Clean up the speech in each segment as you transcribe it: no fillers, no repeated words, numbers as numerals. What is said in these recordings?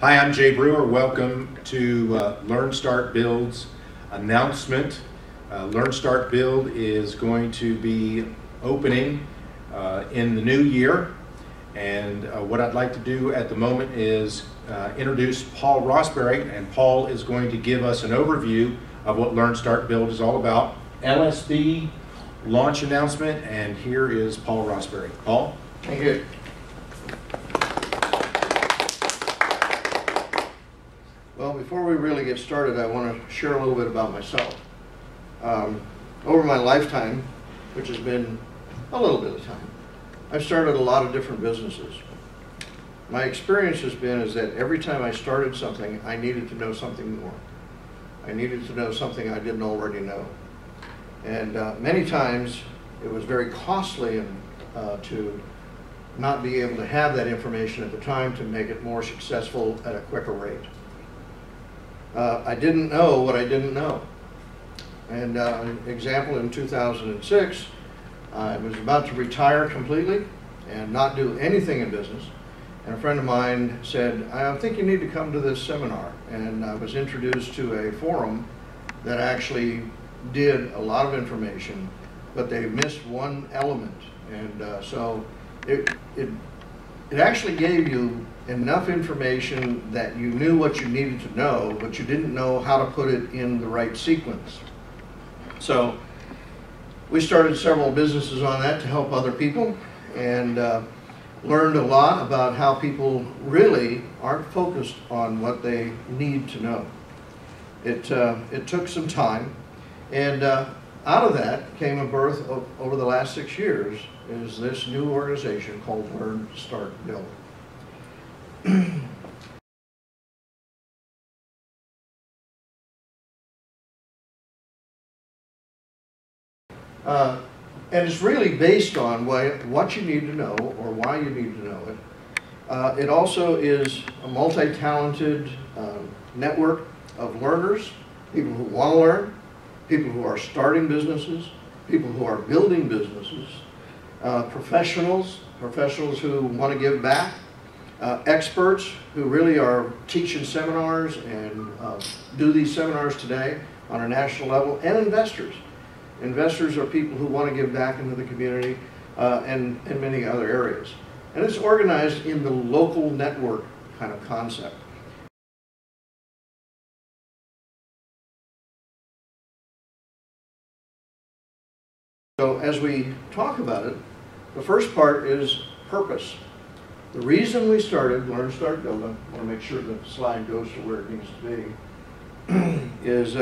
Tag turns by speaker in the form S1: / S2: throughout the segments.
S1: Hi, I'm Jay Brewer. Welcome to Learn Start Build's announcement. Learn Start Build is going to be opening in the new year, and what I'd like to do at the moment is introduce Paul Rossberry, and Paul is going to give us an overview of what Learn Start Build is all about. LSB launch announcement, and here is Paul Rossberry. Paul?
S2: Thank you. Well, before we really get started, I want to share a little bit about myself. Over my lifetime, which has been a little bit of time, I've started a lot of different businesses. My experience has been is that every time I started something, I needed to know something more. I needed to know something I didn't already know. And many times it was very costly to not be able to have that information at the time to make it more successful at a quicker rate. I didn't know what I didn't know. And an example, in 2006, I was about to retire completely and not do anything in business. And a friend of mine said, I think you need to come to this seminar. And I was introduced to a forum that actually did a lot of information, but they missed one element. And so it actually gave you enough information that you knew what you needed to know, but you didn't know how to put it in the right sequence. So we started several businesses on that to help other people, and learned a lot about how people really aren't focused on what they need to know. It took some time, and out of that came a birth over the last 6 years is this new organization called Learn, Start, Build. And it's really based on what you need to know or why you need to know it. It also is a multi-talented network of learners, people who want to learn, people who are starting businesses, people who are building businesses, professionals who want to give back, experts who really are teaching seminars and do these seminars today on a national level, and investors. Investors are people who want to give back into the community and many other areas. And it's organized in the local network kind of concept. So as we talk about it, the first part is purpose. The reason we started Learn, Start, Build, I want to make sure the slide goes to where it needs to be, is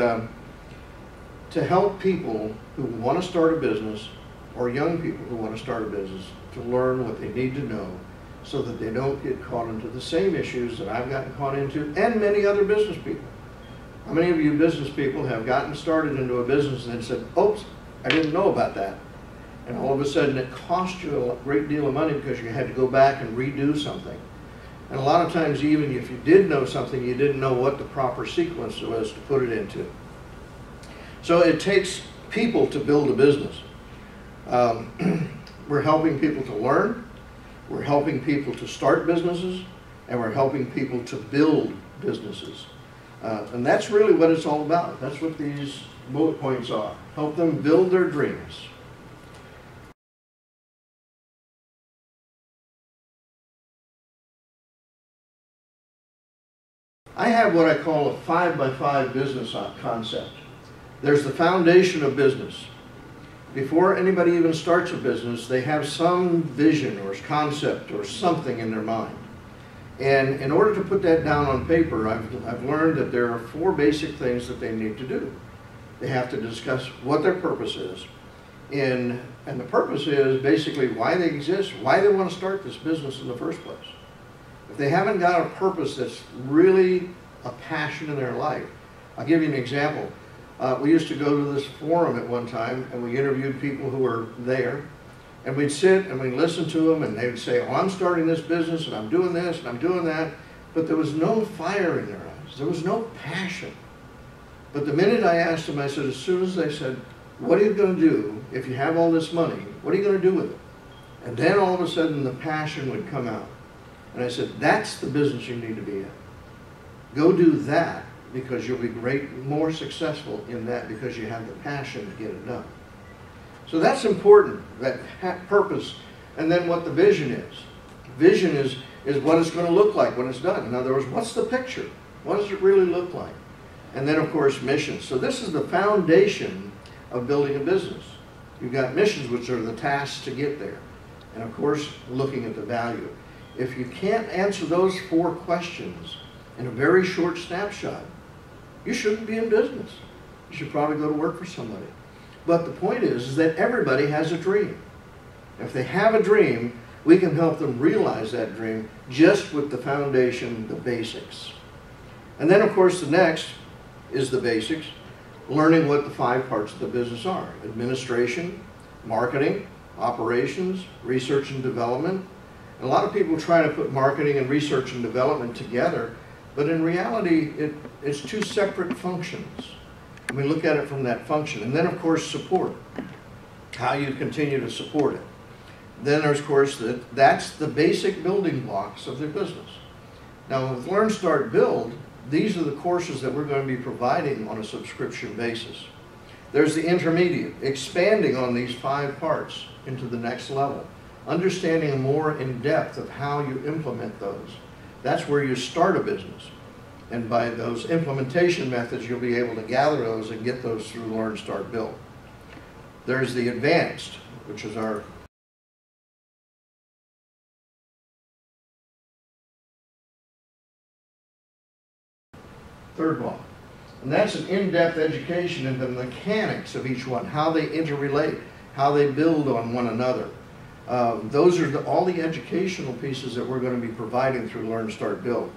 S2: to help people who want to start a business, or young people who want to start a business, to learn what they need to know so that they don't get caught into the same issues that I've gotten caught into, and many other business people. How many of you business people have gotten started into a business and said, oops, I didn't know about that? And all of a sudden it cost you a great deal of money because you had to go back and redo something. And a lot of times, even if you did know something, you didn't know what the proper sequence was to put it into. So it takes people to build a business. We're helping people to learn, we're helping people to start businesses, and we're helping people to build businesses. And that's really what it's all about. That's what these bullet points are. Help them build their dreams. I have what I call a 5x5 business concept. There's the foundation of business. Before anybody even starts a business, they have some vision or concept or something in their mind. And in order to put that down on paper, I've learned that there are 4 basic things that they need to do. They have to discuss what their purpose is. And the purpose is basically why they exist, why they want to start this business in the first place. If they haven't got a purpose that's really a passion in their life, I'll give you an example. We used to go to this forum at one time, and we interviewed people who were there, and we'd sit and we'd listen to them, and they would say, oh, I'm starting this business, and I'm doing this, and I'm doing that, but there was no fire in their eyes. There was no passion. But the minute I asked them, I said, as soon as they said, what are you going to do if you have all this money? What are you going to do with it? And then all of a sudden the passion would come out. And I said, that's the business you need to be in. Go do that, because you'll be more successful in that because you have the passion to get it done. So that's important, that purpose, and then what the vision is. Vision is what it's going to look like when it's done. In other words, what's the picture? What does it really look like? And then, of course, missions. So this is the foundation of building a business. You've got missions, which are the tasks to get there. And, of course, looking at the value. If you can't answer those 4 questions in a very short snapshot, you shouldn't be in business. You should probably go to work for somebody. But the point is that everybody has a dream. If they have a dream, we can help them realize that dream just with the foundation, the basics. And then, of course, the next is the basics, learning what the 5 parts of the business are: administration, marketing, operations, research and development. And a lot of people try to put marketing and research and development together, but in reality, it's 2 separate functions. And we look at it from that function. And then, of course, support, how you continue to support it. Then there's, of course, that's the basic building blocks of their business. Now, with Learn, Start, Build, these are the courses that we're going to be providing on a subscription basis. There's the intermediate, expanding on these 5 parts into the next level, understanding more in depth of how you implement those. That's where you start a business. And by those implementation methods, you'll be able to gather those and get those through Learn, Start, Build. There's the advanced, which is our third block. And that's an in-depth education in the mechanics of each one, how they interrelate, how they build on one another. Those are all the educational pieces that we're going to be providing through Learn, Start, Build.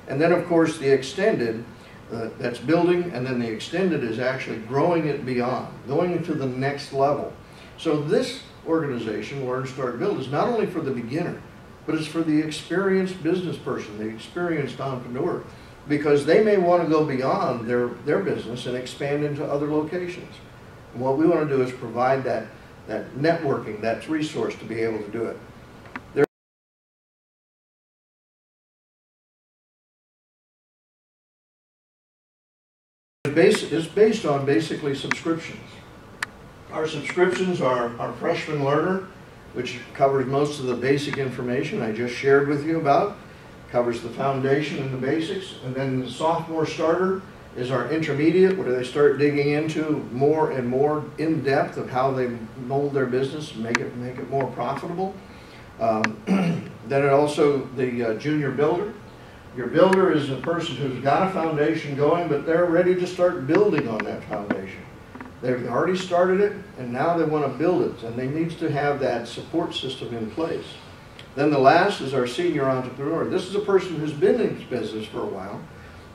S2: And then, of course, the extended, that's building, and then the extended is actually growing it beyond, going into the next level. So this organization, Learn, Start, Build, is not only for the beginner, but it's for the experienced business person, the experienced entrepreneur, because they may want to go beyond their business and expand into other locations. And what we want to do is provide that networking, that resource to be able to do it. It's based on basically subscriptions. Our subscriptions are our freshman learner, which covers most of the basic information I just shared with you about, covers the foundation and the basics, and then the sophomore starter is our intermediate, where they start digging into more and more in depth of how they mold their business and make it more profitable. Then it also the junior builder. Your builder is a person who's got a foundation going, but they're ready to start building on that foundation. They've already started it, and now they want to build it, and they need to have that support system in place. Then the last is our senior entrepreneur. This is a person who's been in business for a while,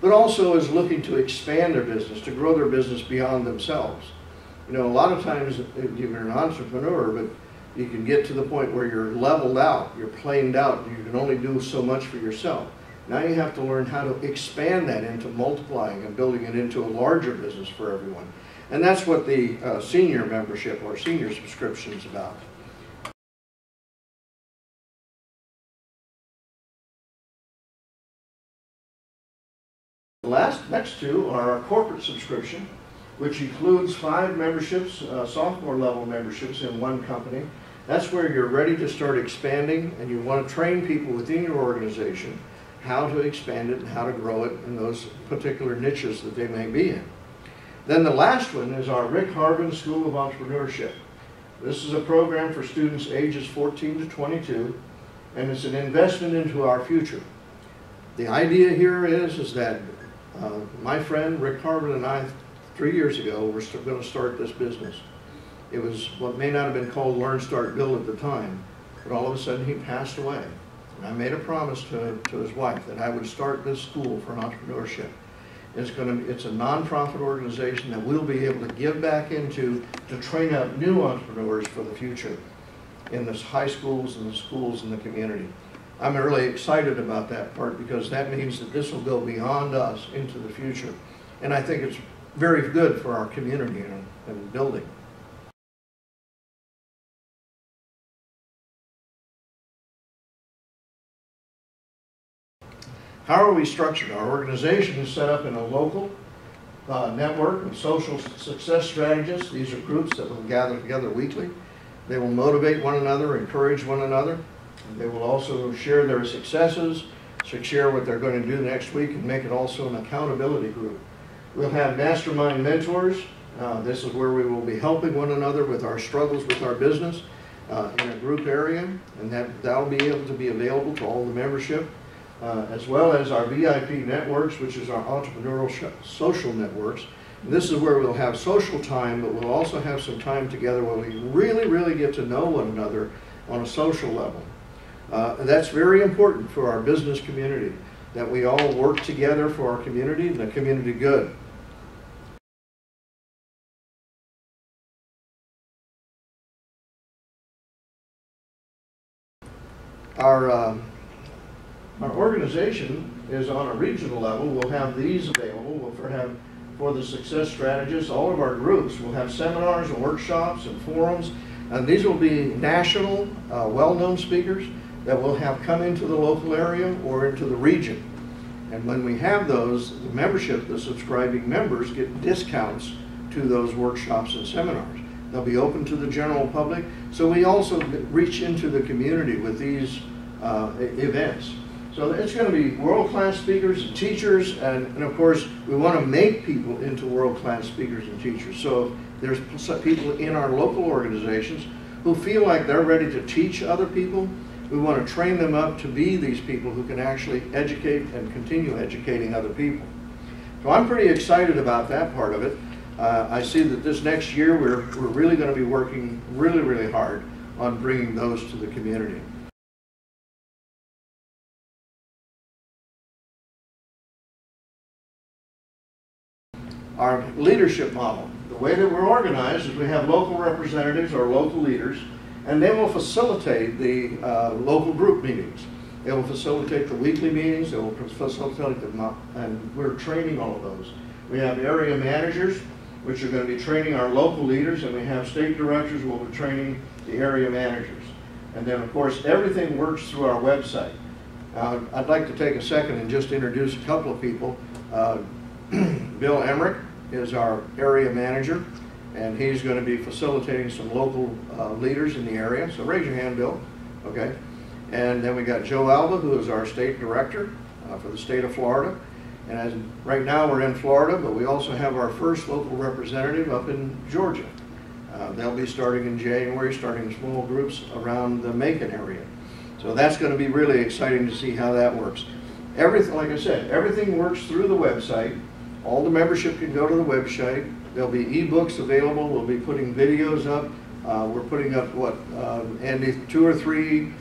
S2: but also is looking to expand their business, to grow their business beyond themselves. You know, a lot of times you're an entrepreneur, but you can get to the point where you're leveled out, you're planed out, you can only do so much for yourself. Now you have to learn how to expand that into multiplying and building it into a larger business for everyone. And that's what the senior membership or senior subscription is about. The next 2 are our corporate subscription, which includes 5 memberships, sophomore level memberships in one company. That's where you're ready to start expanding, and you want to train people within your organization how to expand it and how to grow it in those particular niches that they may be in. Then the last one is our Rick Harvin School of Entrepreneurship. This is a program for students ages 14 to 22, and it's an investment into our future. The idea here is that my friend Rick Harvin and I, 3 years ago, were going to start this business. It was what may not have been called Learn, Start, Build at the time, but all of a sudden he passed away. And I made a promise to his wife that I would start this school for entrepreneurship. It's a nonprofit organization that we'll be able to give back into to train up new entrepreneurs for the future in the high schools and the schools in the community. I'm really excited about that part, because that means that this will go beyond us into the future. And I think it's very good for our community and building. How are we structured? Our organization is set up in a local network of social success strategists. These are groups that will gather together weekly. They will motivate one another, encourage one another. They will also share their successes, share what they're going to do next week, and make it also an accountability group. We'll have mastermind mentors. This is where we will be helping one another with our struggles with our business in a group area, and that'll be able to be available to all the membership, as well as our VIP networks, which is our entrepreneurial social networks. And this is where we'll have social time, but we'll also have some time together where we really get to know one another on a social level. And that's very important for our business community, that we all work together for our community and the community good. Our organization is on a regional level. We'll have these available. We'll have, for the success strategists, all of our groups will have seminars and workshops and forums, and these will be national, well-known speakers that will have come into the local area or into the region. And when we have those, the membership, the subscribing members, get discounts to those workshops and seminars. They'll be open to the general public. So we also reach into the community with these events. So it's going to be world-class speakers and teachers, and of course we want to make people into world-class speakers and teachers. So there's people in our local organizations who feel like they're ready to teach other people. We want to train them up to be these people who can actually educate and continue educating other people. So I'm pretty excited about that part of it. I see that this next year we're really going to be working really hard on bringing those to the community. Our leadership model, the way that we're organized is we have local representatives or local leaders, and they will facilitate the local group meetings. They will facilitate the weekly meetings, they will facilitate them, and we're training all of those. We have area managers, which are going to be training our local leaders, and we have state directors who will be training the area managers. And then of course everything works through our website. I'd like to take a second and just introduce a couple of people. Bill Emmerich is our area manager, and he's going to be facilitating some local leaders in the area. So raise your hand, Bill. Okay. And then we got Joe Alba, who is our state director for the state of Florida. And right now we're in Florida, but we also have our first local representative up in Georgia. They'll be starting in January, starting small groups around the Macon area. So that's going to be really exciting to see how that works. Everything, like I said, everything works through the website. All the membership can go to the website. There'll be ebooks available. We'll be putting videos up. We're putting up, what, Andy, 2 or 3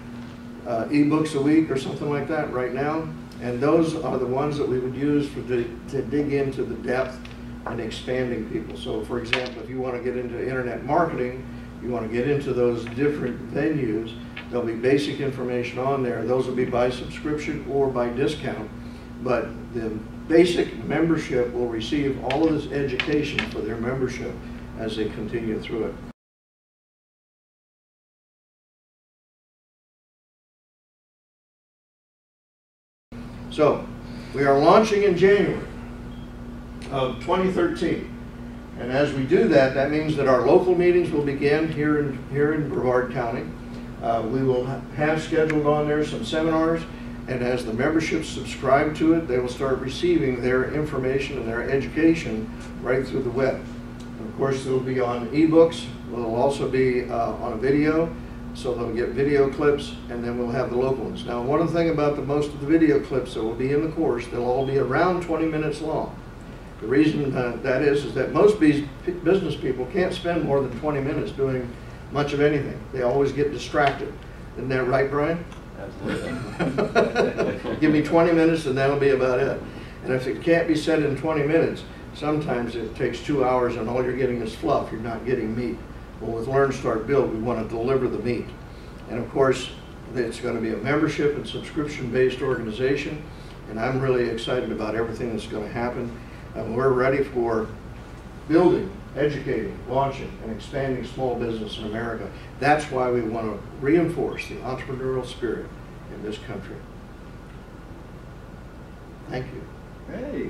S2: ebooks a week or something like that right now. And those are the ones that we would use to dig into the depth and expanding people. So for example, if you want to get into internet marketing, you want to get into those different venues, there'll be basic information on there. Those will be by subscription or by discount. But the basic membership will receive all of this education for their membership as they continue through it. So, we are launching in January of 2013. And as we do that, that means that our local meetings will begin here in Brevard County. We will have scheduled on there some seminars, and as the memberships subscribe to it, they will start receiving their information and their education right through the web. And of course, they'll be on ebooks. They'll also be on a video. So they'll get video clips, and then we'll have the local ones. Now, one thing about most of the video clips that will be in the course, they'll all be around 20 minutes long. The reason that is that most business people can't spend more than 20 minutes doing much of anything. They always get distracted. Isn't that right, Brian?
S3: Absolutely.
S2: Give me 20 minutes and that'll be about it. And if it can't be said in 20 minutes, sometimes it takes 2 hours and all you're getting is fluff. You're not getting meat. Well, with Learn, Start, Build, we want to deliver the meat. And of course, it's going to be a membership and subscription-based organization, and I'm really excited about everything that's going to happen. And we're ready for building, educating, launching, and expanding small business in America. That's why we want to reinforce the entrepreneurial spirit in this country. Thank you.
S3: Hey,